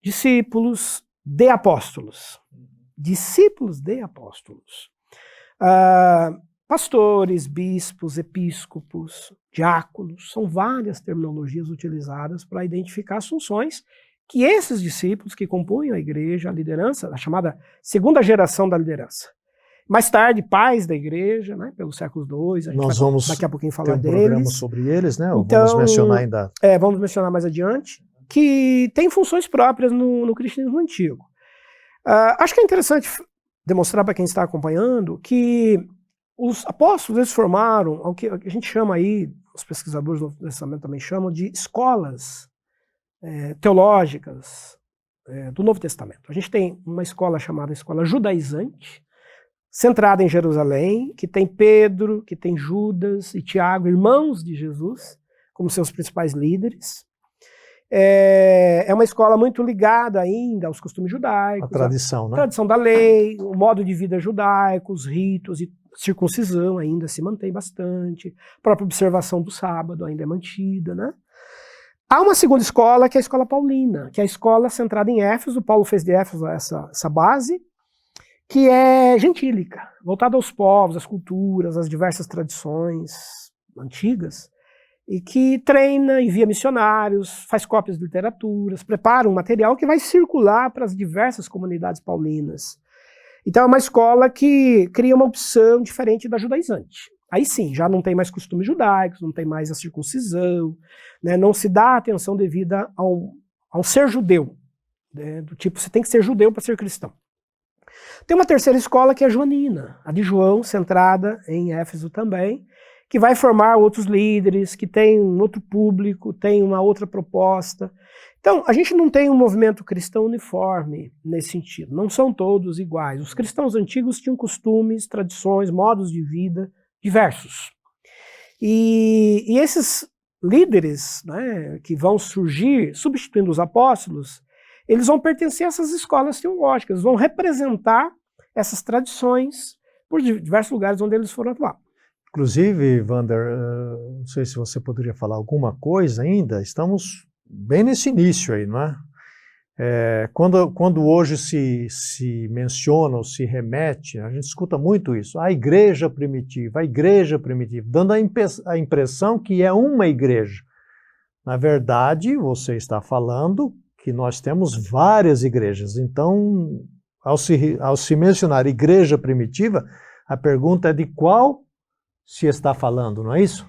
Discípulos de apóstolos. Discípulos de apóstolos. Pastores, bispos, episcopos, diáconos, são várias terminologias utilizadas para identificar as funções que esses discípulos que compunham a igreja, a liderança, a chamada segunda geração da liderança. Mais tarde, pais da igreja, né, pelos séculos II, a gente vai daqui a pouquinho falar deles. Programa sobre eles, né? Então, vamos mencionar ainda. Vamos mencionar mais adiante, que tem funções próprias no cristianismo antigo. Acho que é interessante demonstrar para quem está acompanhando que os apóstolos, eles formaram o que a gente chama aí, os pesquisadores do Novo Testamento também chamam de escolas teológicas do Novo Testamento. A gente tem uma escola chamada escola judaizante, centrada em Jerusalém, que tem Pedro, que tem Judas e Tiago, irmãos de Jesus, como seus principais líderes. É uma escola muito ligada ainda aos costumes judaicos. A tradição, né? A tradição da lei, o modo de vida judaico, os ritos e circuncisão ainda se mantém bastante. A própria observação do sábado ainda é mantida, né? Há uma segunda escola, que é a escola paulina, que é a escola centrada em Éfeso. Paulo fez de Éfeso essa base, que é gentílica, voltada aos povos, às culturas, às diversas tradições antigas, e que treina, envia missionários, faz cópias de literaturas, prepara um material que vai circular para as diversas comunidades paulinas. Então é uma escola que cria uma opção diferente da judaizante. Aí sim, já não tem mais costumes judaicos, não tem mais a circuncisão, né, não se dá a atenção devida ao ser judeu, né, do tipo, você tem que ser judeu para ser cristão. Tem uma terceira escola que é a joanina, a de João, centrada em Éfeso também, que vai formar outros líderes, que tem um outro público, tem uma outra proposta. Então, a gente não tem um movimento cristão uniforme nesse sentido, não são todos iguais. Os cristãos antigos tinham costumes, tradições, modos de vida diversos. E esses líderes, né, que vão surgir, substituindo os apóstolos, eles vão pertencer a essas escolas teológicas, vão representar essas tradições por diversos lugares onde eles foram atuar. Inclusive, Wander, não sei se você poderia falar alguma coisa ainda, estamos bem nesse início aí, não é? Quando hoje se menciona ou se remete, a gente escuta muito isso, a igreja primitiva, dando a impressão que é uma igreja. Na verdade, você está falando que nós temos várias igrejas, então, ao se mencionar igreja primitiva, a pergunta é de qual se está falando, não é isso?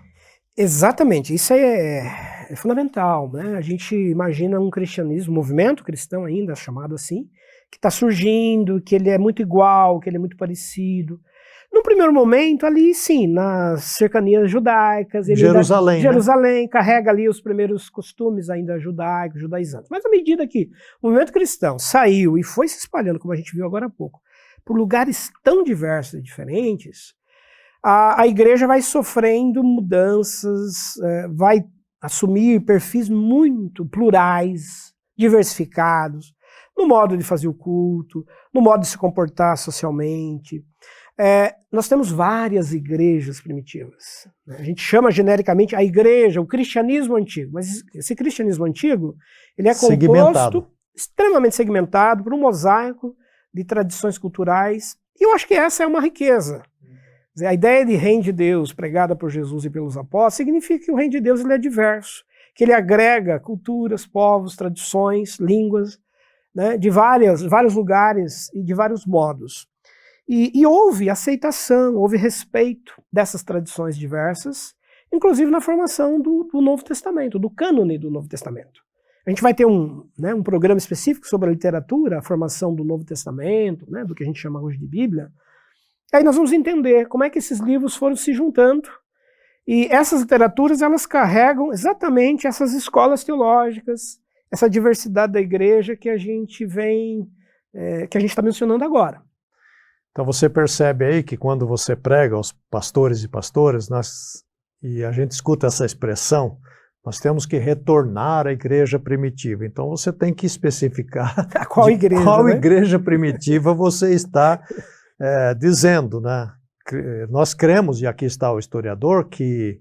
Exatamente, isso é fundamental, né? A gente imagina um cristianismo, um movimento cristão ainda, chamado assim, que está surgindo, que ele é muito igual, que ele é muito parecido. No primeiro momento, ali sim, nas cercanias judaicas, Jerusalém, carrega ali os primeiros costumes ainda judaicos, judaizantes. Mas à medida que o movimento cristão saiu e foi se espalhando, como a gente viu agora há pouco, por lugares tão diversos e diferentes, a igreja vai sofrendo mudanças, vai assumir perfis muito plurais, diversificados, no modo de fazer o culto, no modo de se comportar socialmente. Nós temos várias igrejas primitivas. A gente chama genericamente a igreja, o cristianismo antigo, mas esse cristianismo antigo ele é composto, extremamente segmentado, por um mosaico de tradições culturais, e eu acho que essa é uma riqueza. A ideia de reino de Deus pregada por Jesus e pelos apóstolos significa que o reino de Deus ele é diverso, que ele agrega culturas, povos, tradições, línguas, né, de vários lugares e de vários modos. E houve aceitação, houve respeito dessas tradições diversas, inclusive na formação do Novo Testamento, do cânone do Novo Testamento. A gente vai ter um programa específico sobre a literatura, a formação do Novo Testamento, né, do que a gente chama hoje de Bíblia. Aí nós vamos entender como é que esses livros foram se juntando. E essas literaturas, elas carregam exatamente essas escolas teológicas, essa diversidade da igreja que a gente está mencionando agora. Então você percebe aí que quando você prega aos pastores e pastoras, e a gente escuta essa expressão, nós temos que retornar à igreja primitiva. Então você tem que especificar qual igreja primitiva você está dizendo, né? Nós cremos, e aqui está o historiador, que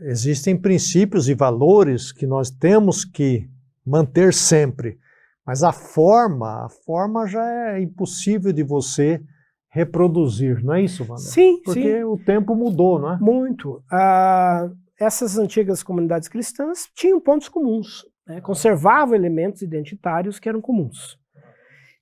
existem princípios e valores que nós temos que manter sempre, mas a forma já é impossível de você reproduzir, não é isso, Wander? Sim, porque sim. o tempo mudou, não é? Muito. Essas antigas comunidades cristãs tinham pontos comuns, né? Conservavam elementos identitários que eram comuns.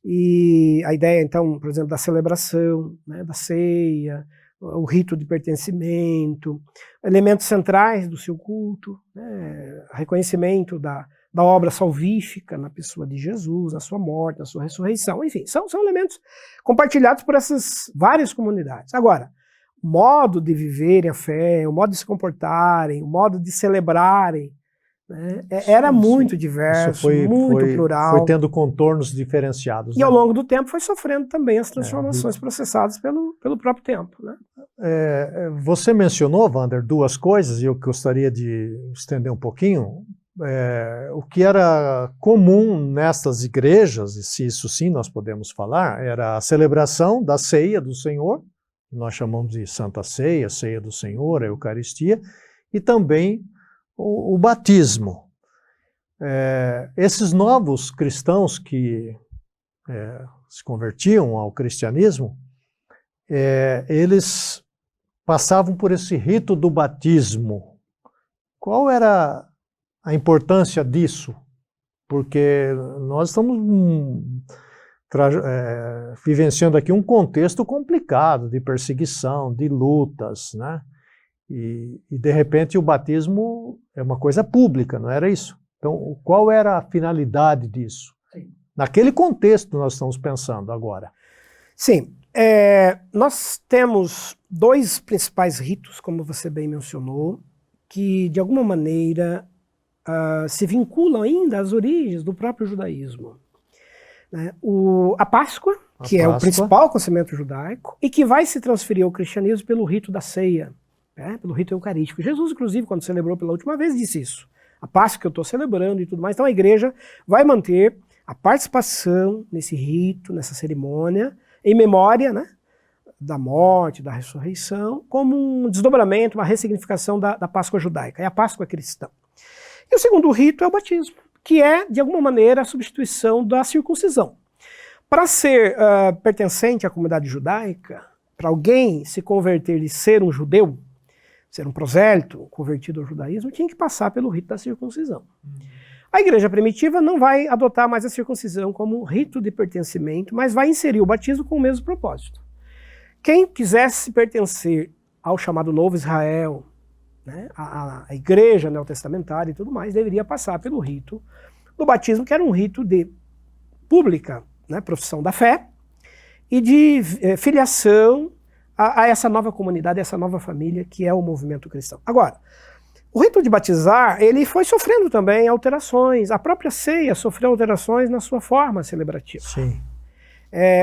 E a ideia, então, por exemplo, da celebração, né, da ceia, o rito de pertencimento, elementos centrais do seu culto, né, reconhecimento da obra salvífica na pessoa de Jesus, na sua morte, na sua ressurreição, enfim, são elementos compartilhados por essas várias comunidades. Agora, o modo de viverem a fé, o modo de se comportarem, o modo de celebrarem, né, era muito diverso, muito plural. Foi tendo contornos diferenciados. E ao longo do tempo foi sofrendo também as transformações processadas pelo próprio tempo. Né? Você mencionou, Wander, duas coisas, e eu gostaria de estender um pouquinho. O que era comum nessas igrejas, e se isso sim nós podemos falar, era a celebração da ceia do Senhor, nós chamamos de Santa Ceia, Ceia do Senhor, a Eucaristia, e também o batismo. Esses novos cristãos que se convertiam ao cristianismo, eles passavam por esse rito do batismo. Qual era a importância disso? Porque nós estamos vivenciando aqui um contexto complicado de perseguição, de lutas, né? E de repente o batismo é uma coisa pública, não era isso? Então, qual era a finalidade disso? Sim. Naquele contexto nós estamos pensando agora. Sim, nós temos dois principais ritos, como você bem mencionou, que de alguma maneira se vinculam ainda às origens do próprio judaísmo. Né? A Páscoa, que é o principal acontecimento judaico, e que vai se transferir ao cristianismo pelo rito da ceia, pelo rito eucarístico. Jesus, inclusive, quando celebrou pela última vez, disse isso. A Páscoa que eu estou celebrando e tudo mais. Então a igreja vai manter a participação nesse rito, nessa cerimônia, em memória, né, da morte, da ressurreição, como um desdobramento, uma ressignificação da Páscoa judaica. É a Páscoa cristã. E o segundo rito é o batismo, que é, de alguma maneira, a substituição da circuncisão. Para ser pertencente à comunidade judaica, para alguém se converter e ser um judeu, ser um prosélito convertido ao judaísmo, tinha que passar pelo rito da circuncisão. A igreja primitiva não vai adotar mais a circuncisão como rito de pertencimento, mas vai inserir o batismo com o mesmo propósito. Quem quisesse pertencer ao chamado Novo Israel, né, a igreja neotestamentária e tudo mais, deveria passar pelo rito do batismo, que era um rito de pública, né, profissão da fé, e de filiação a essa nova comunidade, a essa nova família que é o movimento cristão. Agora, o rito de batizar, ele foi sofrendo também alterações. A própria ceia sofreu alterações na sua forma celebrativa. Sim.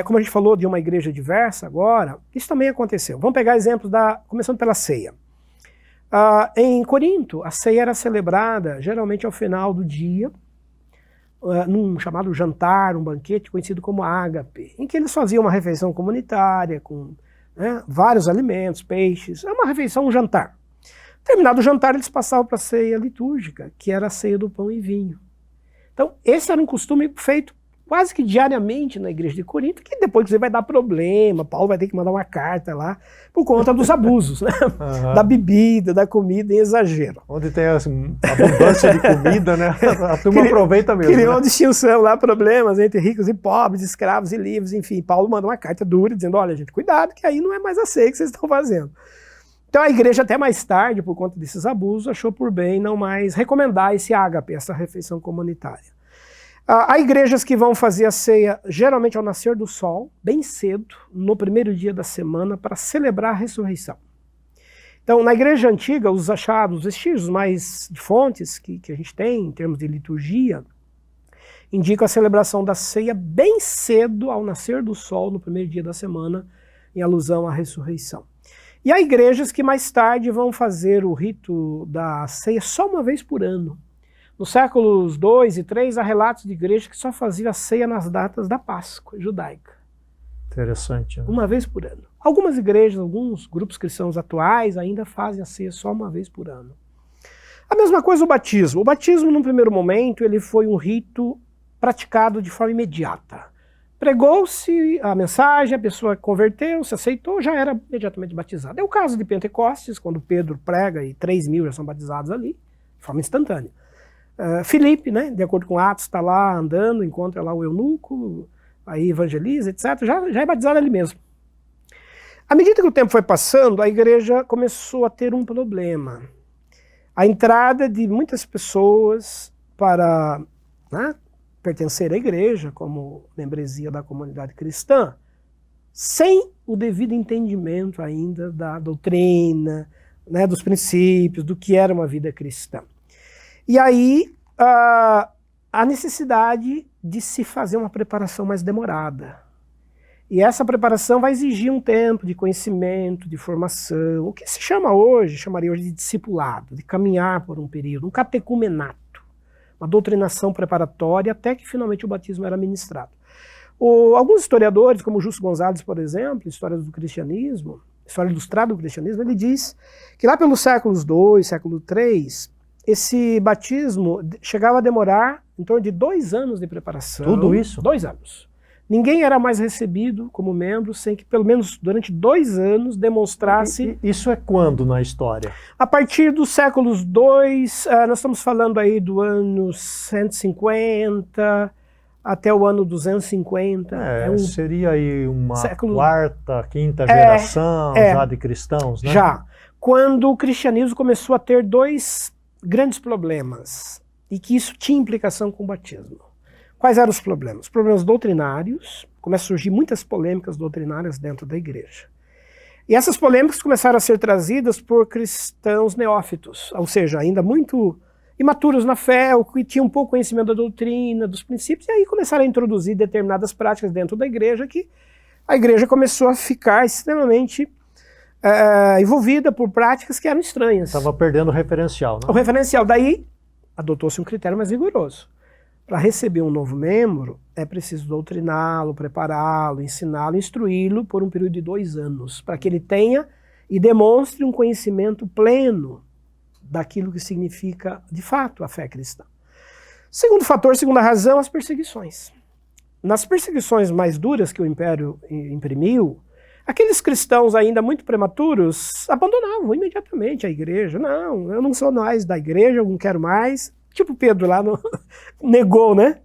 Como a gente falou de uma igreja diversa agora, isso também aconteceu. Vamos pegar exemplos começando pela ceia. Em Corinto, a ceia era celebrada geralmente ao final do dia, num chamado jantar, um banquete conhecido como ágape, em que eles faziam uma refeição comunitária com vários alimentos, peixes, é uma refeição, um jantar. Terminado o jantar, eles passavam para a ceia litúrgica, que era a ceia do pão e vinho. Então, esse era um costume feito quase que diariamente na igreja de Corinto, que depois você vai dar problema, Paulo vai ter que mandar uma carta lá, por conta dos abusos, né? Da bebida, da comida em exagero. Onde tem abundância de comida, né? A turma aproveita mesmo. Criou né? uma distinção lá, problemas entre ricos e pobres, escravos e livres, enfim. Paulo manda uma carta dura, dizendo, olha gente, cuidado, que aí não é mais a ceia que vocês estão fazendo. Então a igreja até mais tarde, por conta desses abusos, achou por bem não mais recomendar esse ágape, essa refeição comunitária. Há igrejas que vão fazer a ceia geralmente ao nascer do sol, bem cedo, no primeiro dia da semana, para celebrar a ressurreição. Então, na igreja antiga, os achados, os vestígios mais de fontes que a gente tem, em termos de liturgia, indicam a celebração da ceia bem cedo, ao nascer do sol, no primeiro dia da semana, em alusão à ressurreição. E há igrejas que mais tarde vão fazer o rito da ceia só uma vez por ano. Nos séculos 2 e 3, há relatos de igrejas que só faziam a ceia nas datas da Páscoa judaica. Interessante. Né? Uma vez por ano. Algumas igrejas, alguns grupos cristãos atuais ainda fazem a ceia só uma vez por ano. A mesma coisa o batismo. O batismo, num primeiro momento, ele foi um rito praticado de forma imediata. Pregou-se a mensagem, a pessoa converteu, se aceitou, já era imediatamente batizada. É o caso de Pentecostes, quando Pedro prega e 3.000 já são batizados ali, de forma instantânea. Filipe, né, de acordo com Atos, está lá andando, encontra lá o eunuco, aí evangeliza, etc. Já é batizado ali mesmo. À medida que o tempo foi passando, a igreja começou a ter um problema. A entrada de muitas pessoas para pertencer à igreja, como membresia da comunidade cristã, sem o devido entendimento ainda da doutrina, né, dos princípios, do que era uma vida cristã. E aí, a necessidade de se fazer uma preparação mais demorada. E essa preparação vai exigir um tempo de conhecimento, de formação, o que se chamaria hoje de discipulado, de caminhar por um período, um catecumenato, uma doutrinação preparatória, até que finalmente o batismo era ministrado. Alguns historiadores, como Justo Gonzalez, por exemplo, História do Cristianismo, História Ilustrada do Cristianismo, ele diz que lá pelos séculos II, século III, esse batismo chegava a demorar em torno de 2 anos de preparação. Tudo isso? 2 anos. Ninguém era mais recebido como membro sem que, pelo menos durante 2 anos, demonstrasse... Isso é quando na história? A partir dos séculos II, nós estamos falando aí do ano 150 até o ano 250. Seria aí uma século... 4ª, 5ª geração já de cristãos, né? Já. Quando o cristianismo começou a ter 2 grandes problemas, e que isso tinha implicação com o batismo. Quais eram os problemas? Problemas doutrinários, começam a surgir muitas polêmicas doutrinárias dentro da igreja. E essas polêmicas começaram a ser trazidas por cristãos neófitos, ou seja, ainda muito imaturos na fé, ou que tinham pouco conhecimento da doutrina, dos princípios, e aí começaram a introduzir determinadas práticas dentro da igreja, que a igreja começou a ficar extremamente envolvida por práticas que eram estranhas. Estava perdendo o referencial, né? O referencial. Daí, adotou-se um critério mais rigoroso. Para receber um novo membro, é preciso doutriná-lo, prepará-lo, ensiná-lo, instruí-lo por um período de 2 anos, para que ele tenha e demonstre um conhecimento pleno daquilo que significa, de fato, a fé cristã. Segundo fator, segunda razão, as perseguições. Nas perseguições mais duras que o Império imprimiu, aqueles cristãos ainda muito prematuros abandonavam imediatamente a igreja. Não, eu não sou mais da igreja, eu não quero mais. Tipo Pedro lá negou, né?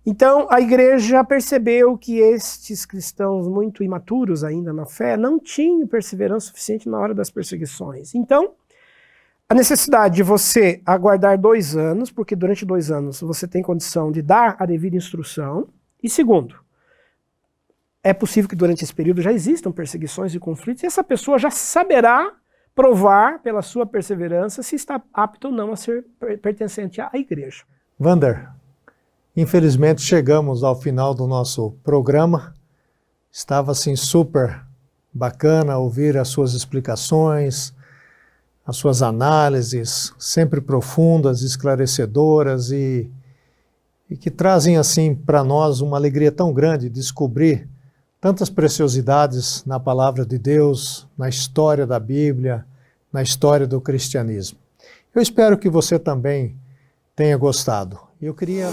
Então a igreja percebeu que estes cristãos muito imaturos ainda na fé não tinham perseverança suficiente na hora das perseguições. Então, a necessidade de você aguardar 2 anos, porque durante 2 anos você tem condição de dar a devida instrução. E segundo, é possível que durante esse período já existam perseguições e conflitos, e essa pessoa já saberá provar pela sua perseverança se está apto ou não a ser pertencente à igreja. Wander, infelizmente chegamos ao final do nosso programa. Estava assim super bacana ouvir as suas explicações, as suas análises, sempre profundas, esclarecedoras e que trazem assim para nós uma alegria tão grande descobrir tantas preciosidades na palavra de Deus, na história da Bíblia, na história do cristianismo. Eu espero que você também tenha gostado. Eu queria